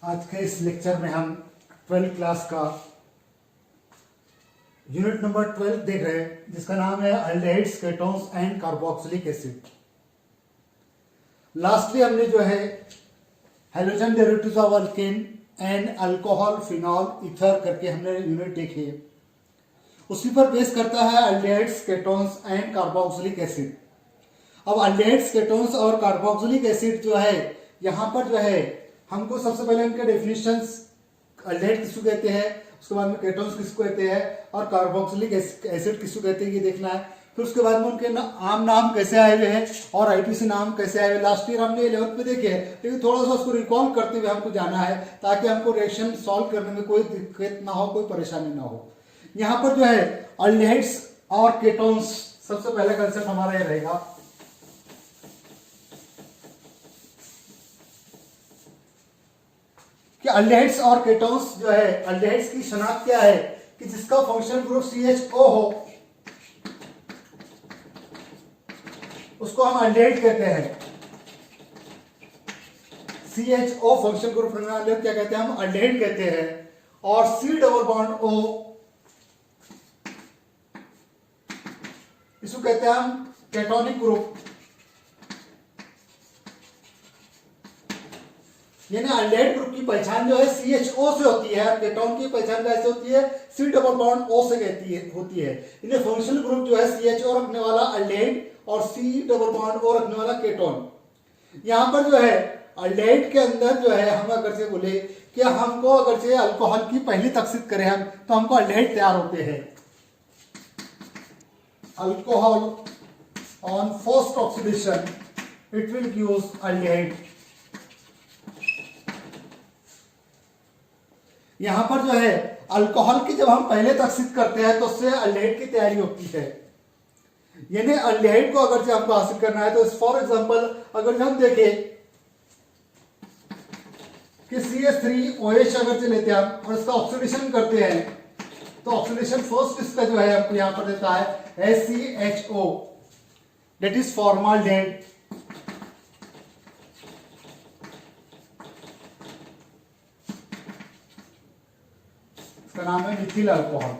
आज के इस लेक्चर में हम 12th क्लास का यूनिट नंबर 12 देख रहे हैं, जिसका नाम है aldehydes, ketones and carboxylic acid. Lastly हमने जो है halogen derivatives of alkane and alcohol, phenol, ether करके हमने यूनिट देखी है। उसी पर बेस करता है aldehydes, ketones and carboxylic acid. अब अल्डेहाइड्स, केटोन्स और कार्बोक्सिलिक एसिड जो है, यहाँ पर जो है हमको सबसे पहले उनके डेफिनेशंस, अल्डेहाइड किसको कहते हैं, उसके बाद में केटोन्स किसको कहते हैं और कार्बोक्सिलिक एसिड किसको कहते हैं, ये देखना है। फिर उसके बाद में उनके आम नाम कैसे आए हुए हैं और आईटीसी नाम कैसे आए हुए। लास्ट ईयर हमने 11th में देखे हैं, लेकिन थोड़ा सा उसको रिकॉल करते हुए हमको जाना है ताकि हमको रिएक्शन सॉल्व करने में कोई दिक्कत ना हो, कोई परेशानी ना हो। यहाँ पर जो है अल्डेहाइड्स और केटोन्स, सबसे पहला कंसेप्ट हमारा ये रहेगा कि अल्डेहाइड्स और केटोन्स जो है, अल्डेहाइड्स की शनाख्त क्या है कि जिसका फंक्शनल ग्रुप CHO हो, उसको हम अल्डेहाइड कहते हैं। CHO फंक्शनल ग्रुप रखने वाले क्या कहते हैं, हम अल्डेहाइड कहते हैं। और C डबल बॉन्ड O, इसको कहते हैं हम केटोनिक ग्रुप। यानी अल्डेहाइड ग्रुप की पहचान जो है CHO से होती है, केटोन की पहचान कैसे होती है, C डबल बॉन्ड O से होती है। इन्हें फंक्शनल ग्रुप जो है CHO रखने वाला अल्डेहाइड और C डबल बॉन्ड O रखने वाला केटोन। यहाँ पर जो है अल्डेहाइड के अंदर जो है, हम अगर से बोले कि हमको अगर से अल्कोहल की पहली तकसीद करें हम, तो हमको अल्डेहाइड तैयार होते हैं। Alcohol on first oxidation it will gives aldehyde. यहां पर जो है अल्कोहल की जब हम पहले तकसीद करते हैं तो उससे अल्डेहाइड की तैयारी होती है। यानी अल्डेहाइड को अगर से हमको हासिल करना है तो फॉर एग्जांपल अगर हम देखें कि CH3OH अगर से लेते हैं हम और इसका ऑक्सीडेशन करते हैं, तो ऑक्सीडेशन फर्स्ट इसका जो है आपको यहां पर देता है SCHO, दैट इज फॉर्माल्डेहाइड। इसका नाम है मिथिल अल्कोहल।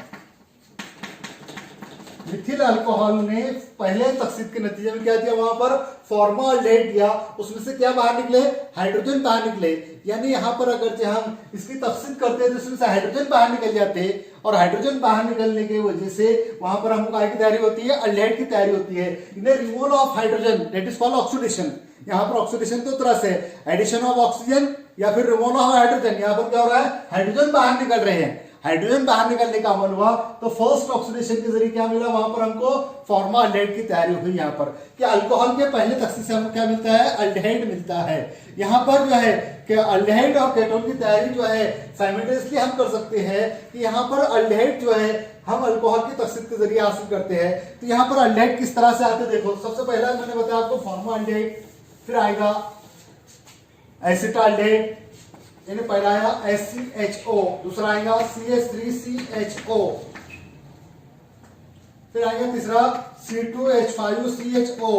मिथिल अल्कोहल ने पहले तकसीद के नतीजे में क्या दिया, वहां पर फॉर्माल्डेहाइड दिया, उसमें से क्या बाहर निकले, हाइड्रोजन बाहर निकले। यानी यहां पर अगर जो हम इसकी तकसीद करते हैं तो इसमें से हाइड्रोजन बाहर निकल जाते हैं और हाइड्रोजन बाहर निकलने की वजह से वहां पर हमको काय की तैयारी होती है, अल्डेहाइड की तैयारी होती है। इन्हें removal of hydrogen, that is called oxidation. यहाँ पर ऑक्सीडेशन तो तरह से एडिशन ऑफ ऑक्सीजन या फिर रिमूवल ऑफ हाइड्रोजन। यहाँ पर क्या हो रहा है, हाइड्रोजन बाहर निकल रहे हैं। हाइड्रोजन बाहर निकलने का अमल हुआ तो फर्स्ट ऑक्सीडेशन के जरिए क्या मिला, वहां पर हमको फॉर्माल्डेहाइड की तैयारी हुई। यहाँ पर कि अल्कोहल के पहले तकसीद से हमको क्या मिलता है, अल्डेहाइड मिलता है। यहाँ पर जो है कि अल्डेहाइड और केटोन की तैयारी जो है साइमल्टेनियसली हम कर सकते हैं कि यहाँ पर अल्डेहाइड जो है हम अल्कोहल की तकसीद के जरिए हासिल करते हैं। तो यहाँ पर अल्डेहाइड किस तरह से आते देखो, सबसे पहला मैंने बताया आपको फॉर्माल्डेहाइड, फिर आएगा एसिटाल्डेहाइड, यानी पहला आया SCHO, दूसरा आएगा CH3CHO, फिर आएगा तीसरा C2H5CHO।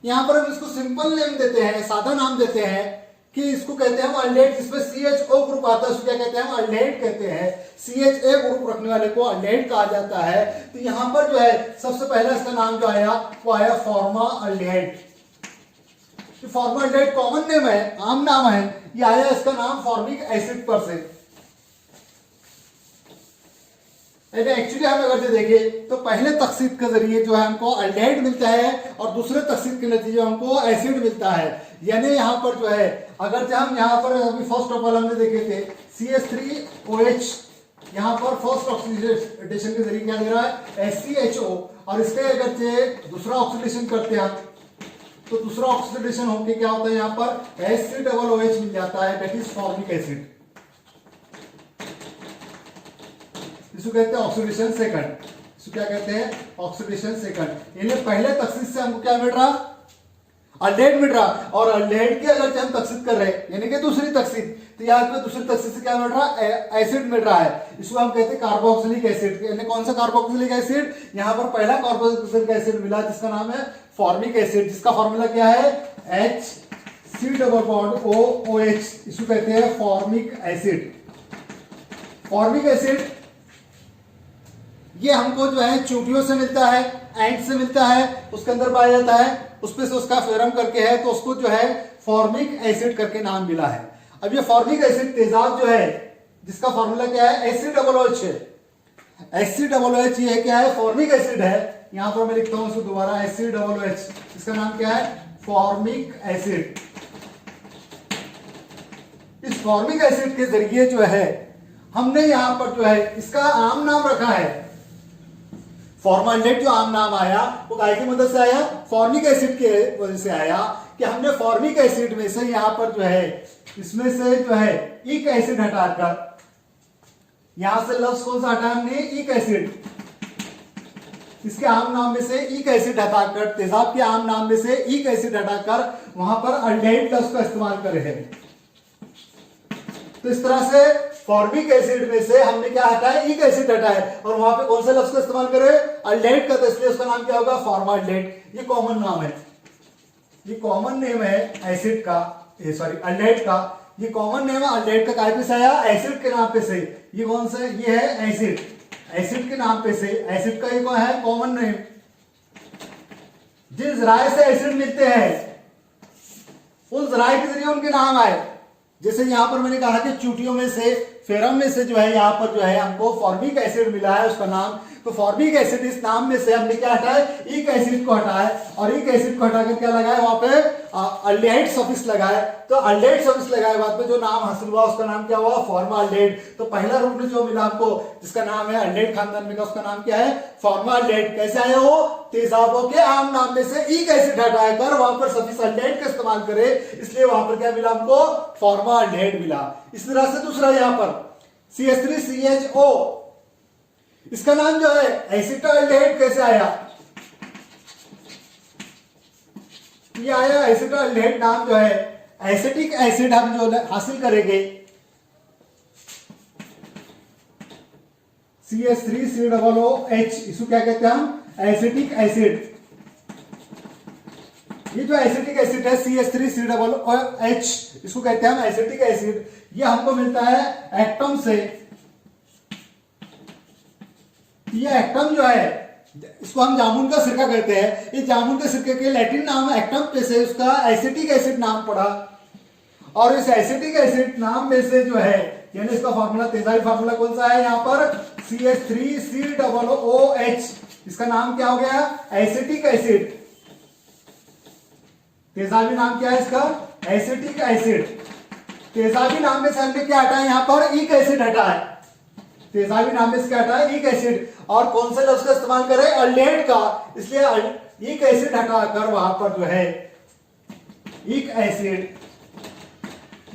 यहां पर हम इसको सिंपल नेम देते हैं, सादा नाम देते हैं कि इसको कहते हैं हम अल्डेहाइड, जिसमें CHO ग्रुप आता है उसको क्या कहते हैं, हम अल्डेहाइड कहते हैं। CHA ग्रुप रखने वाले को अल्डेहाइड कहा जाता है। तो यहां पर जो है सबसे पहला इसका नाम जो आया वो आया फॉर्माल्डेहाइड। फॉर्माल्डेहाइड कॉमन नेम है, आम नाम है, ये आया इसका नाम फॉर्मिक एसिड पर से। एक्चुअली हम अगर से देखें तो पहले तकसीद के जरिए जो है हमको अल्डेहाइड मिलता है और दूसरे तकसीद के नतीजे हमको एसिड मिलता है। यानी यहाँ पर जो है अगर जो हम यहाँ पर अभी फर्स्ट ऑफ ऑल हमने देखे थे CH3OH, यहाँ पर फर्स्ट ऑक्सीडेशन के जरिए क्या दे रहा है, SCHO, और इसके अगर से दूसरा ऑक्सीडेशन करते हैं तो दूसरा ऑक्सीडेशन होके क्या होता है, यहाँ पर SCOOH मिल जाता है, दैट इज फॉर्मिक एसिड। इसको कहते हैं ऑक्सीडेशन सेकंड। इसको क्या कहते हैं, ऑक्सीडेशन सेकंड। यानी पहले तकसीद से हमको क्या मिल रहा, अल्डेहाइड मिल रहा, और अल्डेहाइड की अगर हम तकसीद कर रहे हैं यानी कि दूसरी तकसीद, तो यहाँ पे दूसरी तकसीद से क्या मिल रहा है, एसिड मिल रहा है। इसको हम कहते हैं कार्बोक्सिलिक एसिड। यानी कौन सा कार्बोक्सिलिक एसिड, यहाँ पर पहला कार्बोक्सिलिक एसिड मिला जिसका नाम है फॉर्मिक एसिड, जिसका फॉर्मूला क्या है C double bond O O H, इसको कहते हैं फॉर्मिक एसिड। फॉर्मिक एसिड ये हमको जो है चूंटियों से मिलता है, एंट से मिलता है, उसके अंदर पाया जाता है, उसपे से उसका फेरम करके है, तो उसको जो है फॉर्मिक एसिड करके नाम मिला है। अब ये फॉर्मिक एसिड तेजाब जो है, जिसका फॉर्मूला क्या है, HCOOH है। HCOOH ये क्या है, फॉर्मिक एसिड है। यहां पर मैं लिखता हूं इसको दोबारा, HCOOH, इसका नाम क्या है, फॉर्मिक एसिड। इस फॉर्मिक एसिड के जरिए जो है हमने यहां पर जो है इसका आम नाम रखा है। फॉर्माल्डेहाइड जो आम नाम आया वो काय की मदद से आया, फॉर्मिक एसिड के वजह से आया, कि हमने फॉर्मिक एसिड में से यहां पर जो है इसमें से जो है इक एसिड हटाकर, यहां से लफ्ज कौन सा हटाया हमने, इक एसिड, इसके आम नाम में से इक एसिड हटाकर, तेजाब के आम नाम में से इक एसिड हटाकर वहां पर अल्डेहाइड लफ्ज का इस्तेमाल करे हैं। तो इस तरह से फॉर्मिक एसिड में से हमने क्या हटाया, इक एसिड हटाया, और वहां पे कौन से लफ्ज का इस्तेमाल करे, अल्डेहाइड का, तो इसलिए उसका नाम क्या होगा, फॉर्माल्डेहाइड। ये कॉमन नाम है, ये कॉमन नेम है एसिड का, सॉरी अल्डेहाइड का। ये कॉमन नेम है अल्डेहाइड का, काय पे से आया, एसिड के नाम पे से। ये कौन सा, ये है एसिड, एसिड के नाम पे से, एसिड का ये कौन है, कॉमन नेम। जिस जराये से एसिड मिलते हैं उस जराये के जरिए उनके नाम आए। जैसे यहां पर मैंने कहा कि चूटियों में से, फेरम में से जो है यहां पर जो है हमको फॉर्मिक एसिड मिला है, उसका नाम, तो फॉर्मिक एसिड इस नाम में से हमने क्या हटाया, इक एसिड को हटाया, और इक एसिड को हटाकर क्या लगाया, वहां पे अल्डेहाइड सफिक्स लगाया। तो अल्डेहाइड सफिक्स लगाए बाद में जो नाम हासिल हुआ उसका नाम क्या हुआ, फॉर्माल्डेहाइड। तो पहला रूप में जो मिला आपको जिसका नाम है अल्डेहाइड खानदान में का, उसका नाम क्या है, फॉर्माल्डेहाइड। कैसे आया वो, तेजाबों के आम नाम में से इक एसिड हटाकर वहां पर सफिक्स अल्डेहाइड का इस्तेमाल करे, इसलिए वहां पर क्या मिला हमको, फॉर्माल्डेहाइड मिला। इस तरह से दूसरा यहां पर CH3CHO, इसका नाम जो है एसिटाल्डेहाइड, कैसे आया, ये आया एसिटाल्डेहाइड नाम जो है, एसिटिक एसिड हम जो हासिल करेंगे, CH3COOH, इसको क्या कहते हैं हम, एसिटिक एसिड। ये जो एसिटिक एसिड है CH3COOH, इसको कहते हैं हम एसिटिक एसिड। ये हमको मिलता है एक्टम से। ये एक्टम जो है इसको हम जामुन का सिरका कहते हैं। ये जामुन के सिरके के लैटिन नाम एक्टम पे से उसका एसिटिक एसिड नाम पड़ा, और इस एसिटिक एसिड नाम में से जो है, यानी इसका फार्मूला, तेजाबी फार्मूला कौन सा है यहाँ पर, CH3COOH, इसका नाम क्या हो गया, एसिटिक एसिड। तेजाबी नाम क्या है इसका, एसिटिक एसिड। तेजाबी नाम में से हमने क्या हटाया, यहाँ पर इक एसिड हटाया, तेजाबी नाम में से क्या हटाया, इक एसिड। और कौन से लफ्ज का इस्तेमाल करें, अल्डेहाइड का, इसलिए इक एसिड हटाकर वहां पर जो है इक एसिड,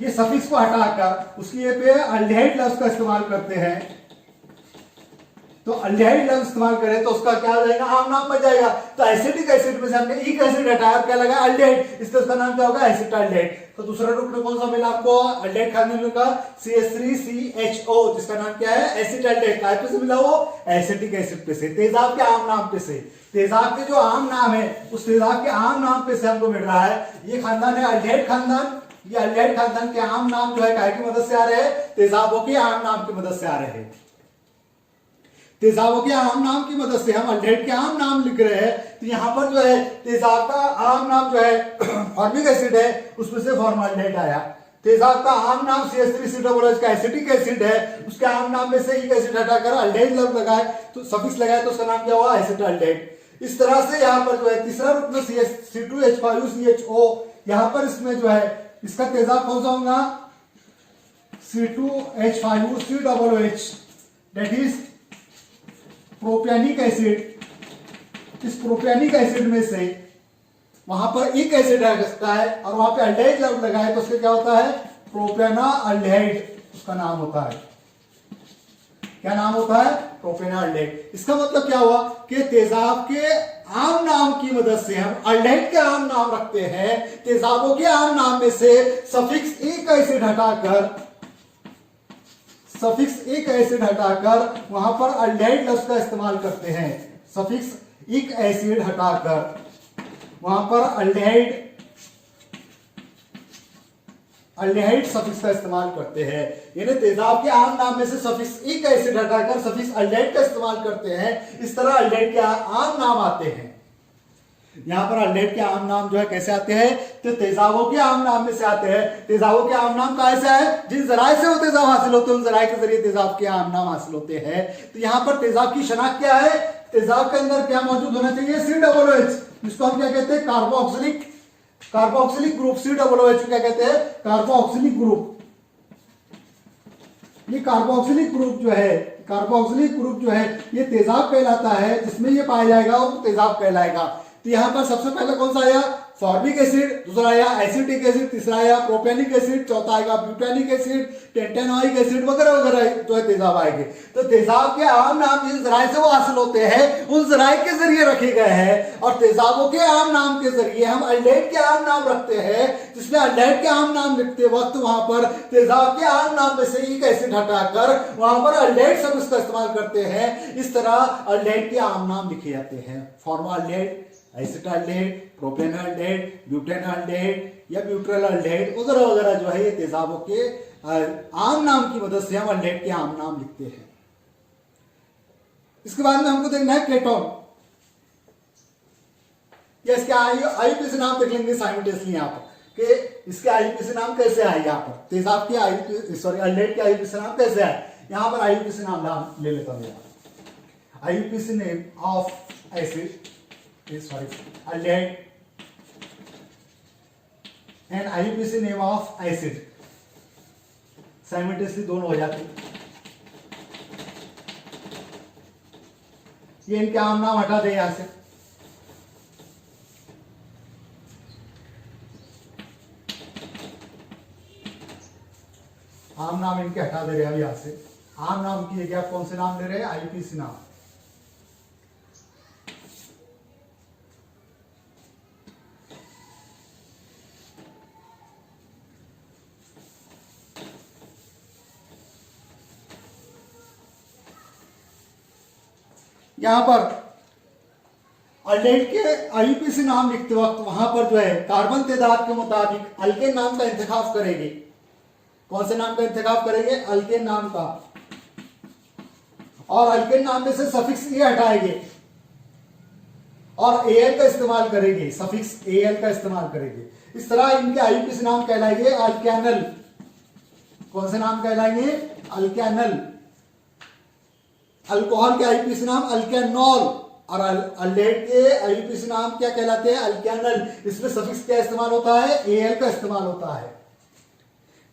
ये सफिक्स को हटाकर उसके लिए पे अल्डेहाइड लफ्ज का इस्तेमाल करते हैं। तो अल्डेहाइड लफ्ज इस्तेमाल करें तो उसका क्या हो जाएगा, आम नाम बन जाएगा। तो एसिटिक एसिड में से हमने इक एसिड हटाया, क्या लगा, अल्डेहाइड, इसलिए उसका नाम क्या होगा, एसिटाल्डेहाइड। तो दूसरा रूप में कौन सा मिला आपको, अल्डेहाइड खाने का, CH3CHO, जिसका नाम क्या है, एसिटाल्डेहाइड। काय पे से मिला वो, एसिटिक एसिड पे से, तेजाब के आम नाम पे से। तेजाब के जो आम नाम है उस तेजाब के आम नाम पे से हमको मिल रहा है। ये खानदान है अल्डेहाइड खानदान। ये अल्डेहाइड खानदान के आम नाम जो है काय की मदद से आ रहे हैं, तेजाबों के आम नाम की मदद से आ रहे हैं। तेजाबों के आम नाम की मदद से हम अल्डेहाइड के आम नाम लिख रहे हैं। तो यहां पर जो है तेजाब का आम नाम जो है फॉर्मिक एसिड है, उसमें से फॉर्माल्डेहाइड आया। तेजाब का आम नाम CH3COOH का एसिटिक एसिड है, उसके आम नाम में से इक एसिड हटाकर अल्डेहाइड लफ्ज लगाए, तो सफिक्स लगाए, तो उसका नाम क्या हुआ, एसिटाल्डेहाइड। इस तरह से यहाँ पर जो है तीसरा रूप में C2H5CHO, यहाँ पर इसमें जो है इसका तेजाब कौन सा होगा, C2H5COOH, दैट इज प्रोपियानिक एसिड। इस प्रोपियानिक एसिड में से वहां पर इक एसिड आ सकता है, और वहां पे अल्डेहाइड लफ्ज लगाए तो उसके क्या होता है, प्रोपेना अल्डेहाइड, उसका नाम होता है। क्या नाम होता है, प्रोपेना अल्डेहाइड। इसका मतलब क्या हुआ कि तेजाब के आम नाम की मदद से हम अल्डेहाइड के आम नाम रखते हैं। तेजाबों के आम नाम में से सफिक्स इक एसिड हटाकर, सफिक्स इक एसिड हटाकर वहां पर अल्डेहाइड लफ्ज का इस्तेमाल करते हैं। सफिक्स इक एसिड हटाकर वहां पर अल्डेहाइड अल्डिहाइड सफिक्स का इस्तेमाल करते हैं, यानी तेजाब के आम नाम में से सफिक्स ई का एसिड हटाकर सफिक्स अल्डिहाइड का इस्तेमाल करते हैं। इस तरह अल्डिहाइड के आम नाम आते हैं। यहां पर अल्डिहाइड के आम नाम जो है कैसे आते हैं, तो तेजाबों के आम नाम में से आते हैं। तेजाबों के आम नाम कैसे है, जिन जराए से वो तेजाब हासिल होते हैं उन जराए के जरिए तेजाब के आम नाम हासिल होते हैं। तो यहां पर तेजाब की शनाख्त क्या है, तेजाब के अंदर क्या मौजूद होना चाहिए, COOH, जिसको हम क्या कहते हैं, कार्बोक्सिलिक ग्रुप। COOH क्या कहते हैं, कार्बोक्सिलिक ग्रुप। ये कार्बोक्सिलिक ग्रुप जो है ये तेजाब कहलाता है। जिसमें ये पाया जाएगा वो तेजाब कहलाएगा। तो यहां पर सबसे पहले कौन सा आया, फॉर्मिक एसिड, दूसरा आया एसिटिक एसिड, तीसरा आया प्रोपेनिक एसिड, चौथा आएगा ब्यूटेनिक एसिड, टेंटेनोइक एसिड वगैरह वगैरह जो है तेजाब आएंगे। तो तेजाब के आम नाम जिस जराए से वो हासिल होते हैं उन जराए के जरिए रखे गए हैं, और तेजाबों के आम नाम के जरिए हम अल्डिहाइड के आम नाम रखते हैं। जिसमें अल्डिहाइड के आम नाम लिखते वक्त वहां पर तेजाब के आम नाम में से एक एसिड हटाकर वहां पर अल्डिहाइड शब्द का इस्तेमाल करते हैं। इस तरह अल्डिहाइड के आम नाम लिखे जाते हैं, फॉर्माल्डिहाइड, एसिटाल्डिहाइड, प्रोपेनाल्डिहाइड, ब्यूटेनाल्डिहाइड या ब्यूट्रलाल्डिहाइड वगैरह वगैरह जो है ये तेजाबों के आम नाम की मदद से हम अल्डिहाइड के आम नाम लिखते हैं। इसके बाद में हमको देखना है केटोन, या इसके आईयूपीएसी नाम देख लेंगे साइमल्टेनियसली यहाँ पर कि इसके आईयूपीएसी नाम कैसे आए। यहाँ पर तेजाब के अल्डिहाइड के आईयूपीएसी नाम कैसे आए। यहाँ पर आईयूपीएसी नाम ले लेता हूँ। IUPAC name of acid aldehyde and IUPAC name of acid simultaneously दोनों हो जाते हैं। ये इनके आम नाम हटा दे यहां से। आम नाम इनके हटा दे रहे हैं यहां से। आम नाम की जगह आप कौन से नाम ले रहे हैं, आईयूपीएसी नाम। यहां पर अल्डिहाइड के आईयूपीएसी नाम लिखते वक्त वहां पर जो है कार्बन तेजाब के मुताबिक अल्केन नाम का इंतखाब करेंगे। कौन से नाम का इंतखाब करेंगे, अल्केन नाम का, और अल्केन नाम में से सफिक्स ए हटाएंगे और एल का इस्तेमाल करेंगे, सफिक्स एल का इस्तेमाल करेंगे। इस तरह इनके आईयूपीएसी नाम कहलाएंगे अल्केनल। कौन से नाम कहलाएंगे, अल्केनल। अल्कोहल के आईयूपीएसी नाम अल्केनॉल, और अल्डिहाइड के आईयूपीएसी नाम क्या कहलाते हैं, अल्केनल। इसमें सफिक्स क्या इस्तेमाल होता है, एल का इस्तेमाल होता है।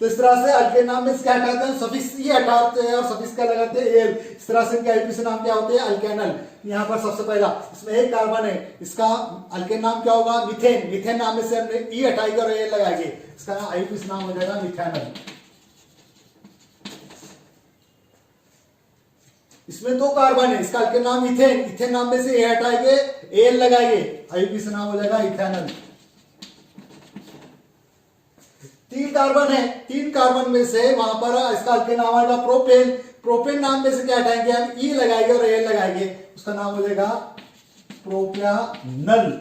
तो इस तरह से अल्केन नाम में क्या हटाते हैं, सफिक्स ई हटाते हैं और सफिक्स क्या लगाते हैं, एल। इस तरह से इनके आईयूपीएसी नाम क्या होते हैं, अल्केनल। यहाँ पर सबसे पहला इसमें एक कार्बन है, इसका अल्केन नाम क्या होगा, मीथेन। मीथेन नाम में से हमने ई हटाएंगे और एल लगाएंगे, इसका आईयूपीएसी नाम हो जाएगा मिथेनॉल। इसमें दो कार्बन है, इसका अल्केन नाम इथेन। इथेन नाम में से ए हटाएंगे, एल लगाएंगे, आईयूपीएसी नाम हो जाएगा इथेनॉल। तीन कार्बन है, तीन कार्बन में से वहां पर इसका अल्केन नाम आएगा प्रोपेन। प्रोपेन नाम में से क्या हटाएंगे हम, ई लगाएंगे और एल लगाएंगे, उसका नाम हो जाएगा प्रोप्यानल।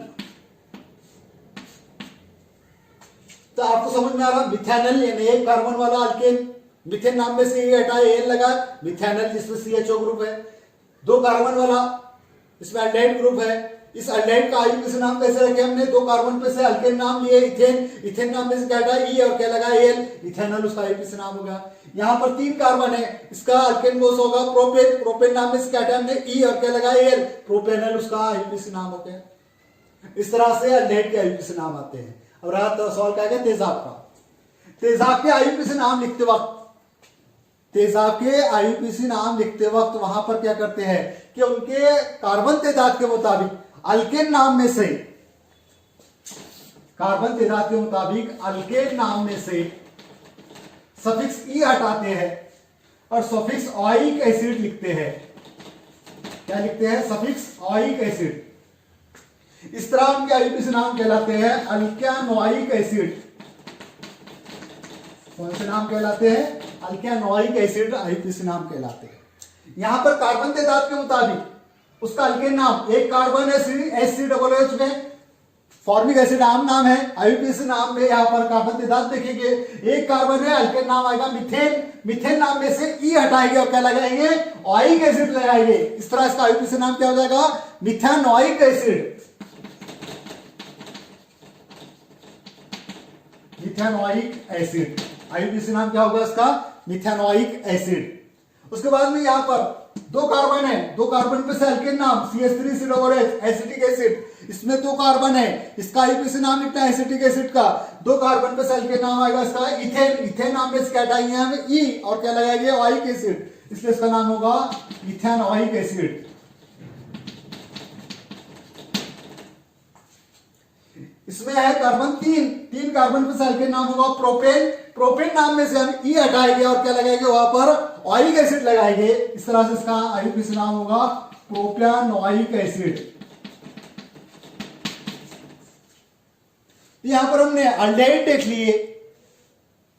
तो आपको समझ में आ रहा, मिथेनॉल यानी एक कार्बन वाला अल्केन, मिथेन नाम में से ये हटाए, एल लगा, मिथेनॉल जिसमें CHO ग्रुप है। दो कार्बन वाला, इसमें अल्डिहाइड ग्रुप है। इस अल्डिहाइड का आईयूपीएसी नाम कैसे रखे हमने, दो कार्बन पे से अल्केन नाम लिए इथेन, इथेन नाम में से क्या हटाया, ई, और क्या लगा, एल, इथेनॉल, उसका आईयूपीएसी नाम होगा। यहाँ पर तीन कार्बन है, इसका अल्केन कोष होगा प्रोपेन। प्रोपेन नाम में से क्या हटाया हमने, ई, और क्या लगा, एल, प्रोपेनॉल, उसका आईयूपीएसी नाम हो गया। इस तरह से अल्डिहाइड के आईयूपीएसी नाम आते हैं। अब रहा तो सवाल क्या है, तेजाब का। तेजाब के आईयूपीएसी नाम लिखते वक्त, तेजाब के आईयूपीएसी नाम लिखते वक्त वहां पर क्या करते हैं कि उनके कार्बन तेजाब के मुताबिक अल्केन नाम में से, कार्बन तेजाब के मुताबिक अल्केन नाम में से सफिक्स ई हटाते हैं और सफिक्स ऑइक एसिड लिखते हैं। क्या लिखते हैं, सफिक्स ऑइक एसिड। इस तरह उनके आईयूपीएसी नाम कहलाते हैं अल्केनोइक एसिड। कौन से नाम कहलाते हैं, अल्केनोइक एसिड आईयूपीएसी नाम कहलाते हैं। यहां पर कार्बन तेजाब के मुताबिक उसका अल्केन नाम, एक कार्बन है COOH में, फॉर्मिक एसिड आम नाम है, आईयूपीएसी नाम में यहाँ पर कार्बन तेजाब देखेंगे, एक कार्बन है, अल्केन नाम आएगा मीथेन, मीथेन नाम में से ई हटाएंगे और क्या लगाएंगे, ऑइक एसिड लगाएंगे। इस तरह इसका आईयूपीएसी नाम क्या हो जाएगा, methanoic acid, methanoic acid. IUPAC नाम क्या होगा इसका, मिथेनोइक एसिड। उसके बाद में यहाँ पर दो कार्बन है, दो कार्बन पे से अल्केन नाम CH3COOH एसिटिक एसिड, इसमें दो कार्बन है, इसका आईयूपीएसी नाम लिखना है एसिटिक एसिड का। दो कार्बन पे से अल्केन नाम आएगा इसका इथेन, इथेन नाम में क्या हटाएंगे हम ई और क्या लगाएंगे ऑइक एसिड, इसलिए इसका नाम होगा इथेनोइक एसिड। इसमें है कार्बन तीन कार्बन पे से अल्केन नाम होगा प्रोपेन, प्रोपेन नाम में से हम ई हटाएंगे और क्या लगाएंगे वहां पर ऑइक एसिड लगाएंगे। इस तरह से इसका आईयूपीएसी नाम होगा प्रोपियानोइक एसिड। यहां पर हमने अल्डेहाइड देख लिए,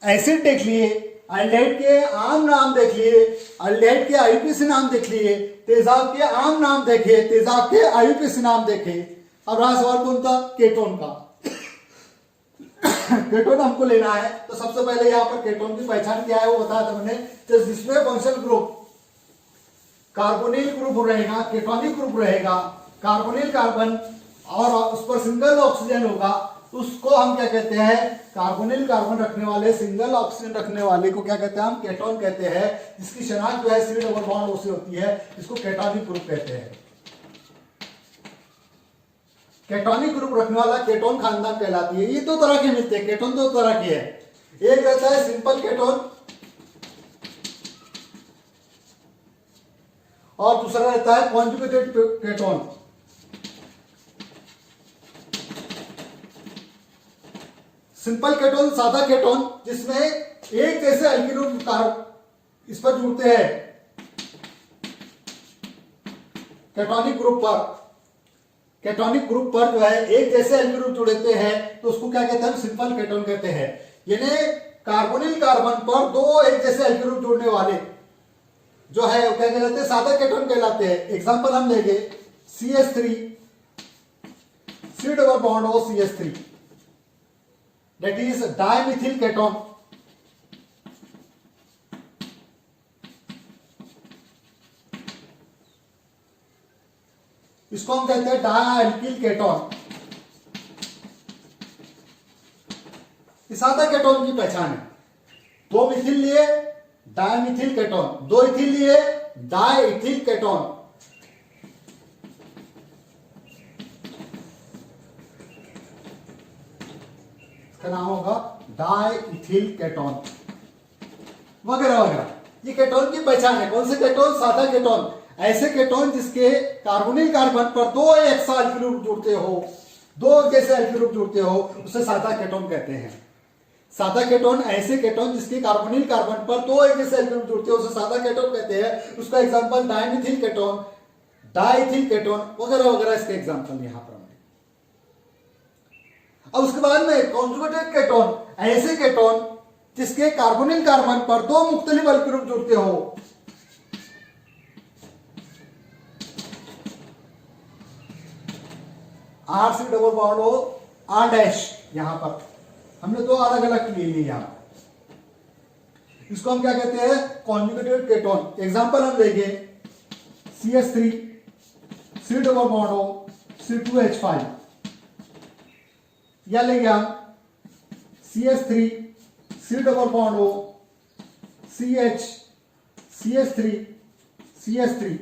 एसिड देख लिए, अल्डेहाइड के आम नाम देख लिए, अल्डेहाइड के आईयूपीएसी नाम देख लिए, तेजाब के आम नाम देखे, तेजाब के आईयूपीएसी नाम देखे। अब रहा सवाल कौन था, केटोन का। केटोन हमको लेना है, तो सबसे पहले यहाँ पर केटोन की पहचान क्या है वो बताया था मैंने। तो जिसमें फंक्शनल ग्रुप कार्बोनिल ग्रुप रहेगा, केटोनिक ग्रुप रहेगा, कार्बोनिल कार्बन और उस पर सिंगल ऑक्सीजन होगा, उसको हम क्या कहते हैं, कार्बोनिल कार्बन रखने वाले, सिंगल ऑक्सीजन रखने वाले को क्या कहते हैं, हम केटोन कहते हैं। जिसकी शनाख्त जो है C डबल बॉन्ड O से होती है, इसको केटोनिक ग्रुप कहते हैं। केटोनिक ग्रुप रखने वाला केटोन खानदान कहलाती है। ये दो तरह के मिलते हैं, केटोन दो तरह के हैं, एक रहता है सिंपल केटोन और दूसरा रहता है कॉन्जुगेटेड केटोन। सिंपल केटोन सादा केटोन जिसमें एक जैसे अल्कीन ग्रुप इस पर जुड़ते हैं केटोनिक ग्रुप पर, केटोनिक ग्रुप पर जो है एक जैसे अल्कीन ग्रुप जुड़ते हैं तो उसको क्या कहते हैं, सिंपल केटोन कहते हैं। यानी कार्बोनिल कार्बन पर दो एक जैसे अल्कीन ग्रुप जुड़ने वाले जो है वो क्या कहलाते हैं, सादा केटोन कहलाते हैं। एग्जांपल हम लेंगे CH3 C double bond O CH3 that is dimethyl ketone. इसको हम कहते हैं डायल्किल केटोन। इस सादा केटोन की पहचान है, दो मिथिल लिए डायमिथिल केटोन, दो इथिल लिए डाइथिल केटोन। इसका नाम होगा डाइथिल केटोन वगैरह वगैरह। ये केटोन की पहचान है। कौन से केटोन, सादा केटोन, ऐसे केटोन जिसके कार्बोनिल कार्बन पर दो एक्स्ट्रा अल्कीन ग्रुप जुड़ते हो, दो जैसे अल्कीन ग्रुप जुड़ते हो, उसे सादा केटोन कहते हैं। सादा केटोन ऐसे केटोन जिसके कार्बोनिल कार्बन पर दो एक जैसे अल्कीन ग्रुप जुड़ते हो उसे सादा केटोन कहते हैं। उसका example dimethyl ketone, diethyl ketone वगैरह वगैरह इसके एग्जांपल यहां पर। अब उसके बाद में कॉन्जुगेटेड केटोन, ऐसे केटोन जिसके कार्बोनिल कार्बन पर दो मुख्तलिफ अल्कीन ग्रुप जुड़ते हो, RC double bond O R', यहां पर हमने दो अलग अलग ले लिए यहां। इसको हम क्या कहते हैं, कॉन्जुगेटेड केटोन। एग्जांपल हम लेंगे CH3 C double bond O C2H5, या लेंगे हम CH3 C double bond O CH3 CH3।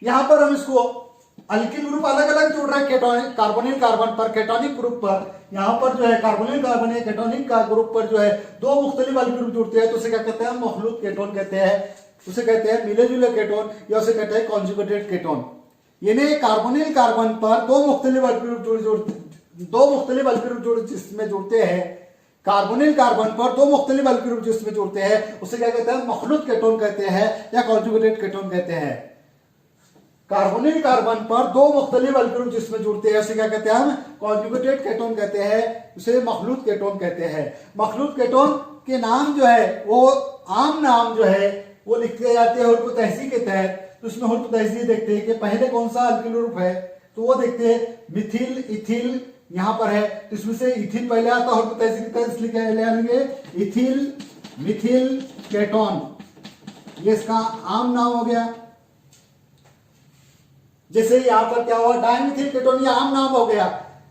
यहां पर हम इसको अल्किल ग्रुप अलग अलग जुड़ रहे हैं केटोनिक कार्बोनिल कार्बन पर, केटोनिक ग्रुप पर। यहां पर जो है कार्बोनिल कार्बन है, केटोनिक का ग्रुप पर जो है दो मुख्तलिफ अल्किल ग्रुप जुड़ते हैं तो उसे क्या कहते हैं, मखलूत केटोन कहते हैं, उसे कहते हैं मिले जुले केटोन, या उसे कहते हैं कॉन्जुगेटेड केटोन। यानी कार्बोनिल कार्बन पर दो मुख्तलिफ अल्किल ग्रुप जिसमें जुड़ते हैं, कार्बोनिल कार्बन पर दो मुख्तलिफ अल्किल ग्रुप जिसमें जुड़ते हैं उसे क्या कहते हैं, मखलूत केटोन कहते हैं या कॉन्जुगेटेड केटोन कहते हैं। कार्बोनिल कार्बन पर दो मुख्तलिफ अल्किल ग्रुप जिसमें जुड़ते हैं उसे क्या कहते हैं, हम कॉन्जुगेटेड केटोन कहते हैं, उसे मखलूत केटोन कहते हैं। मखलूत केटोन के नाम जो है वो आम नाम जो है वो लिखते जाते हैं हुर्फ तहसी के तहत। तो उसमें हुर्फ तहसी देखते हैं कि पहले कौन सा अल्किल ग्रुप है, तो वो देखते हैं मिथिल इथिल यहां पर है, तो इसमें से इथिल पहले आता है हुर्फ तहसी के तहत, इसलिए क्या ले लेंगे इथिल मिथिल केटोन, ये इसका आम नाम हो गया। जैसे यहां पर क्या हुआ डाइमिथिल केटोन, ये आम नाम हो गया।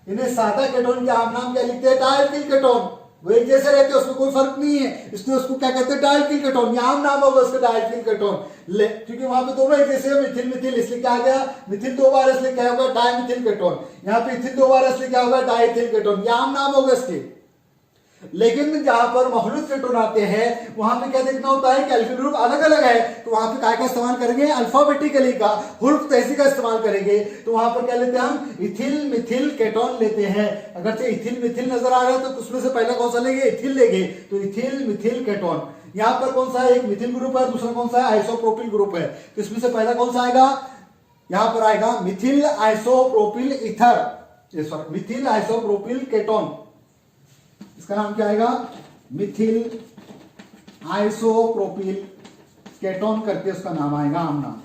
इन्हें सादा केटोन के आम नाम क्या लिखते हैं डाइल्किल केटोन, वो एक जैसे रहते हैं उसमें कोई फर्क नहीं है, इसलिए उसको क्या कहते हैं डाइल्किल केटोन, ये आम नाम होगा उसका डाइल्किल केटोन। क्योंकि वहां पे दोनों एक जैसे है, मिथिल मिथिल इसलिए क्या आ गया मिथिल दो बार, इसलिए क्या होगा डाइमिथिल केटोन। यहाँ पे इथिल दो बार इसलिए क्या होगा डाइथिल केटोन, ये आम नाम होगा इसके। लेकिन जहां पर मखलूत केटोन आते हैं वहां पे क्या देखना होता है कि अल्किल ग्रुप अलग अलग है, तो वहां पे क्या का इस्तेमाल करेंगे अल्फाबेटिकली का हुर्फ तहसी का इस्तेमाल करेंगे। तो वहां पर क्या लेते हैं हम इथिल मिथिल केटोन लेते हैं। अगर से इथिल मिथिल नजर आ रहा है तो उसमें से पहला कौन सा लेंगे इथिल लेंगे, तो इथिल मिथिल केटोन। यहां पर कौन सा है, एक मिथिल ग्रुप है, दूसरा कौन सा है आइसोप्रोपिल ग्रुप है, तो इसमें से पहला कौन सा आएगा, यहां पर आएगा Mithil isopropyl ether, sorry Mithil isopropyl ketone, इसका नाम क्या आएगा मिथिल आइसोप्रोपिल केटोन करके उसका नाम आएगा, आम नाम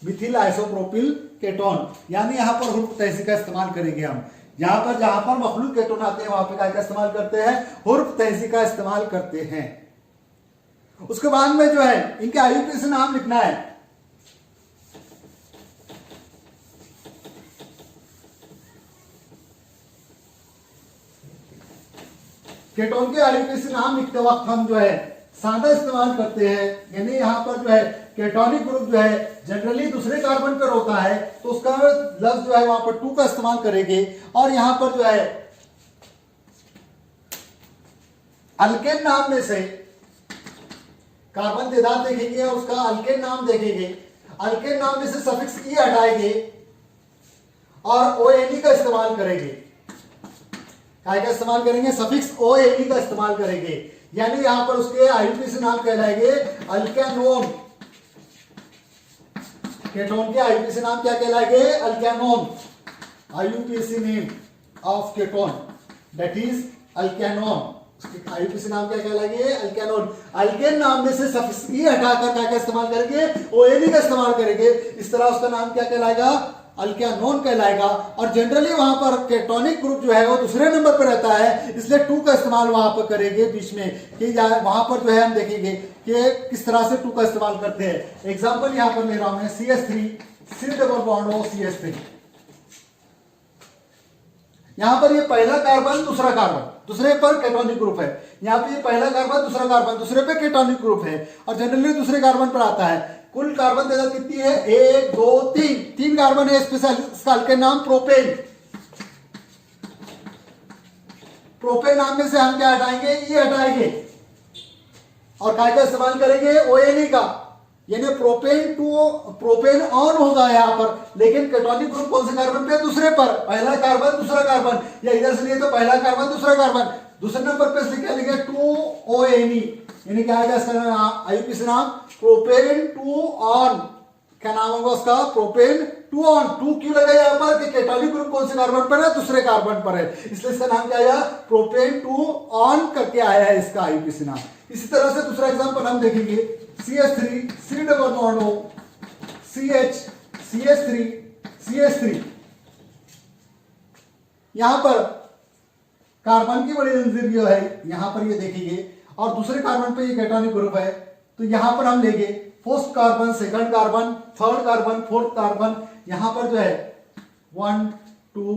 मिथिल आइसोप्रोपिल केटोन। यानी यहां पर हुर्फ तहसी का इस्तेमाल करेंगे हम। यहां पर जहां पर मखलूत केटोन आते हैं वहां पे क्या इस्तेमाल करते हैं हुर्फ तहसी का इस्तेमाल करते हैं। उसके बाद में जो है इनके आईयूपीएसी नाम लिखना है। केटोन के आईयूपीएसी नाम लिखते वक्त हम जो है सादा इस्तेमाल करते हैं, यानी यहां पर जो है केटोनिक ग्रुप जो है जनरली दूसरे कार्बन पर होता है, तो उसका लफ्ज जो है वहां पर 2 का इस्तेमाल करेंगे। और यहां पर जो है अल्केन नाम में से कार्बन तेजाब देखेंगे और उसका अल्केन नाम देखेंगे, अल्केन नाम में से सफिक्स ई हटाएंगे और ओएनी का इस्तेमाल करेंगे। क्या का इस्तेमाल करेंगे सफिक्स ओएनी का इस्तेमाल करेंगे, यानी यहां पर उसके आईयूपीएसी नाम कहलाएंगे अल्केनोन। केटोन के आईयूपीएसी नाम क्या कहलाएंगे alkanone, IUPAC name of ketone that is alkanone. IUPAC नाम क्या कहलाएंगे अल्केनोन। अल्केन नाम में से सफिक्स ई हटाकर क्या का इस्तेमाल करेंगे ओएनी का इस्तेमाल करेंगे, इस तरह उसका नाम क्या कहलाएगा अल्केनोन कहलाएगा। और जनरली वहां पर केटोनिक ग्रुप जो है वो दूसरे नंबर पर रहता है, इसलिए 2 का इस्तेमाल वहां पर करेंगे बीच में, कि वहां पर जो है हम देखेंगे कि किस तरह से 2 का इस्तेमाल करते हैं। एग्जांपल यहां पर ले रहा हूं मैं CH3 C double bond O CH3, यहां पर ये पहला कार्बन दूसरा कार्बन दूसरे पर केटोनिक ग्रुप है, यहां पे ये पहला कार्बन दूसरा कार्बन दूसरे पे केटोनिक ग्रुप है और जनरली दूसरे कार्बन पर आता है। कुल कार्बन तादाद कितनी है 1 2 3 कार्बन है, स्पेशल के नाम प्रोपेन। प्रोपेन नाम में से हम क्या हटाएंगे ये हटाएंगे और काय का इस्तेमाल करेंगे ओएनई का, यानी प्रोपेन ऑन होगा यहां पर, लेकिन केटोनिक ग्रुप कौन से कार्बन पे दूसरे पर, पहला कार्बन दूसरा कार्बन, या इधर से लिए तो पहला कार्बन दूसरा कार्बन, दूसरे नंबर पे इसलिए क्या लिखे 2ONE, यानी क्या आएगा इसका आईयूपीएसी नाम प्रोपेन 2 ऑन। क्या नाम होगा उसका प्रोपेन 2 ऑन। 2 क्यों लगा यहाँ पर कि केटोनिक ग्रुप कौन से कार्बन पर है दूसरे कार्बन पर है, इसलिए इसका नाम क्या आया प्रोपेन 2 ऑन करके आया है इसका आईयूपीएसी नाम। इसी तरह से दूसरा एग्जांपल हम देखेंगे CH3 C double bond O CH CH3 CH3, यहां पर कार्बन की बड़ी जंजीर जो है यहां पर ये देखेंगे और दूसरे कार्बन पे ये केटोनिक ग्रुप है, तो यहां पर हम लेंगे first carbon second carbon third carbon fourth carbon, यहां पर जो है 1 2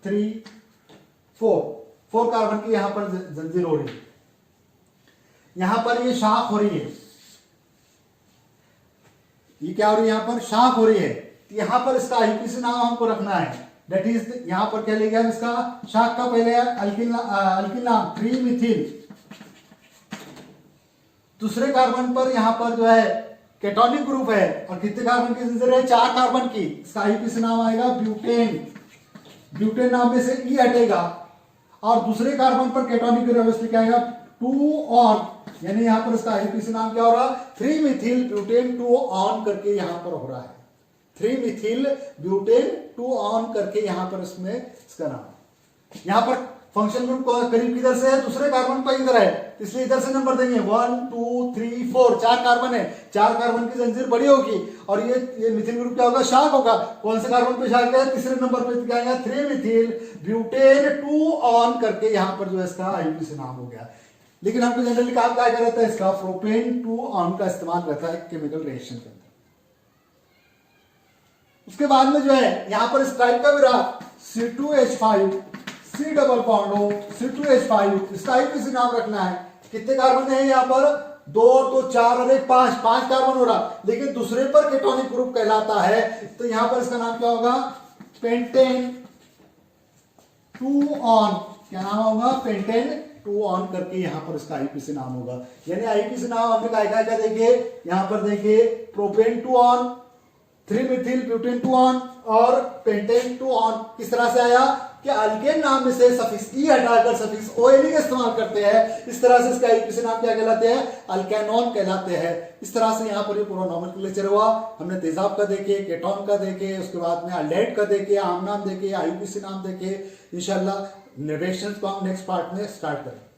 3 4 कार्बन की यहां पर जंजीर हो रही है, यहां पर ये शाख हो रही है, ये क्या हो रही है यहां पर शाख हो रही है, तो यहां पर इसका आईयूपीएसी नाम हमको रखना है, दैट इज यहां पर क्या लेंगे हम इसका शाख का पहले अल्किल नाम 3 मिथिल, दूसरे कार्बन पर यहां पर जो है केटोनिक ग्रुप है और कितने कार्बन की जंजीर है 4 कार्बन की, इसका आईयूपीएसी नाम आएगा ब्यूटेन। ब्यूटेन नाम में से ई हटेगा और दूसरे कार्बन पर केटोनिक ग्रुप इसलिए क्या आएगा 2 ऑन, यानी यहां पर इसका आईयूपीएसी नाम क्या हो रहा है 3 मिथिल ब्यूटेन 2 ऑन करके यहां पर हो रहा है, 3 मिथिल ब्यूटेन 2 ऑन करके यहां पर इसमें इसका नाम। यहां पर फंक्शन ग्रुप करीब किधर से है, दूसरे कार्बन पर इधर है, इसलिए इधर से नंबर देंगे 1 2 3 4, 4 कार्बन है, 4 कार्बन की जंजीर बड़ी होगी और ये मिथिल ग्रुप क्या होगा, शार्क होगा। कौन से कार्बन पे शार्क है, तीसरे नंबर पे क्या आएगा 3 मिथिल ब्यूटेन 2 ऑन करके यहाँ पर जो है इसका आईयूपीएसी नाम हो गया। लेकिन हमको जनरली काम क्या रहता है इसका, प्रोपेन 2 ऑन का इस्तेमाल रहता है केमिकल रिएक्शन के अंदर। उसके बाद में जो है यहाँ पर इस टाइप का भी रहा C2H5 C डबल बॉन्ड हो C2H5, इसका आईयूपीएसी नाम रखना है। कितने कार्बन है यहाँ पर, 2 और 2 4 और 1 5 कार्बन हो रहा, लेकिन दूसरे पर केटोनिक ग्रुप कहलाता है, तो यहाँ पर इसका नाम क्या होगा, पेंटेन 2 ऑन, क्या नाम होगा, पेंटेन 2 ऑन करके यहाँ पर इसका आईयूपीएसी नाम होगा। यानी आईयूपीएसी नाम हमने क्या देखिए, यहाँ पर देखिए propane 2 on, 3 Mithil butane 2 on और पेंटेन 2 ऑन। किस तरह से आया कि अल्केन नाम में से सफिक्स ई हटाकर सफिक्स ओएन का इस्तेमाल करते हैं, इस तरह से इसका आईयूपीएसी नाम क्या कहलाते हैं, अल्केनॉन कहलाते हैं। इस तरह से यहाँ पर ये पूरा नॉमेनक्लेचर हुआ। हमने तेजाब का देखे, केटोन का देखे, उसके बाद में अल्डेहाइड का देखे, आम नाम देखे, आईयूपीएसी नाम देखे। इंशाल्लाह रिएक्शंस को हम नेक्स्ट पार्ट में स्टार्ट करें।